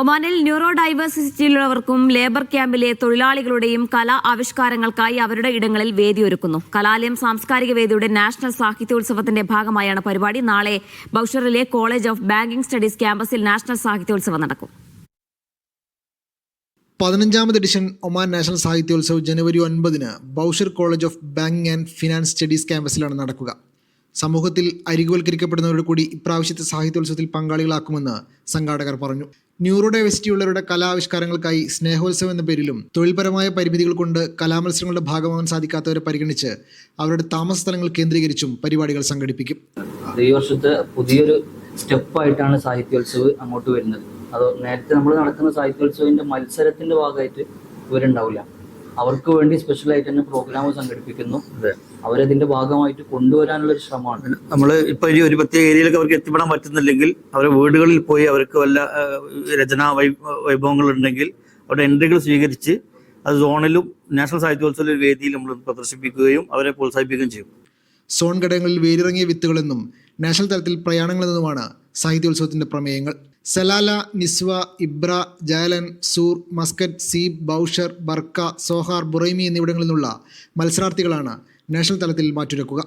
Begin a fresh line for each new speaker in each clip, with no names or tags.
ഒമാനിൽ neuro ഡൈവേഴ്സിറ്റിയിലുള്ളവർക്കും labour ക്യാമ്പിലെ തൊഴിലാളികളുടെയും കലാ ആവിഷ്കാരങ്ങൾക്കായി അവരുടെ ഇടങ്ങളിൽ വേദിയൊരുക്കുന്നു. കലാലയം സാംസ്കാരിക വേദിയുടെ നാഷണൽ സാഹിത്യോത്സവത്തിന്റെ ഭാഗമായാണ് പരിപാടി. നാളെ ബൌഷറിലെ കോളേജ് ഓഫ് ബാങ്കിംഗ് സ്റ്റഡീസ് ക്യാമ്പസിൽ നാഷണൽ സാഹിത്യോത്സവം നടക്കും.
15ാമത് എഡിഷൻ ഒമാൻ നാഷണൽ സാഹിത്യോത്സവ് ജനുവരി 9 Bausher college of banking and finance studies ക്യാമ്പസിലാണ് നടക്കുക. സമൂഹത്തിൽ അരികുവൽക്കരിക്കപ്പെടുന്നവരുടെ കൂടി ഇപ്രാവശ്യത്തെ സാഹിത്യോത്സവത്തിൽ പങ്കാളികളാക്കുമെന്ന് സംഘാടകർ പറഞ്ഞു. ന്യൂറോ ഡൈവേഴ്സിറ്റിയുള്ളവരുടെ കലാവിഷ്കാരങ്ങൾക്കായി സ്നേഹോത്സവം എന്ന പേരിലും തൊഴിൽപരമായ പരിമിതികൾ കൊണ്ട് കലാമത്സരങ്ങളുടെ ഭാഗമാകാൻ സാധിക്കാത്തവരെ പരിഗണിച്ച് അവരുടെ താമസ സ്ഥലങ്ങൾ കേന്ദ്രീകരിച്ചും പരിപാടികൾ സംഘടിപ്പിക്കും.
ഈ വർഷത്തെ പുതിയൊരു സ്റ്റെപ്പായിട്ടാണ് സാഹിത്യോത്സവ് അങ്ങോട്ട് വരുന്നത്. അത് നേരത്തെ നമ്മൾ നടക്കുന്ന സാഹിത്യോത്സവിന്റെ മത്സരത്തിന്റെ ഭാഗമായിട്ട് ഇവരുണ്ടാവില്ല. അവർക്ക് വേണ്ടി സ്പെഷ്യലായിട്ട് തന്നെ പ്രോഗ്രാം സംഘടിപ്പിക്കുന്നു. അവരതിന്റെ ഭാഗമായിട്ട് കൊണ്ടുവരാനുള്ള ഒരു ശ്രമമാണ്.
നമ്മൾ ഇപ്പൊ ഒരു പ്രത്യേക ഏരിയയിലേക്ക് അവർക്ക് എത്തിപ്പെടാൻ പറ്റുന്നില്ലെങ്കിൽ അവരുടെ വീടുകളിൽ പോയി അവർക്ക് വല്ല രചനാ വൈഭവങ്ങൾ ഉണ്ടെങ്കിൽ അവരുടെ എൻട്രികൾ സ്വീകരിച്ച് അത് സോണിലും നാഷണൽ സാഹിത്യോത്സവ വേദിയിൽ നമ്മൾ പ്രദർശിപ്പിക്കുകയും അവരെ പ്രോത്സാഹിപ്പിക്കുകയും ചെയ്യും.
സോൺ ഘടകങ്ങളിൽ വേരിറങ്ങിയ വിത്തുകളെന്നും നാഷണൽ തലത്തിൽ പ്രയാണങ്ങളെന്നുമാണ് സാഹിത്യോത്സവത്തിന്റെ പ്രമേയങ്ങൾ. Salalah, Nizwa, Ibra, Jalan, Sur, Muscat, Seeb, Bausher, Barka, Sohar, Buraimi എന്നിവിടങ്ങളിൽ നിന്നുള്ള മത്സരാർത്ഥികളാണ് നാഷണൽ തലത്തിൽ മാറ്റുരക്കുക.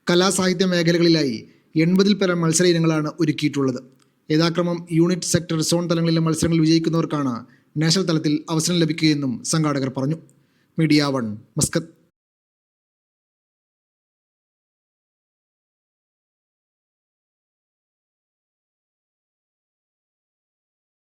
കലാസാഹിത്യ മേഖലകളിലായി 80-ൽ പരം മത്സര ഇനങ്ങളാണ് ഒരുക്കിയിട്ടുള്ളത്. യഥാക്രമം യൂണിറ്റ്, സെക്ടർ, സോൺ തലങ്ങളിലെ മത്സരങ്ങൾ വിജയിക്കുന്നവർക്കാണ് നാഷണൽ തലത്തിൽ അവസരം ലഭിക്കുകയെന്നും സംഘാടകർ പറഞ്ഞു. Media 1, Muscat.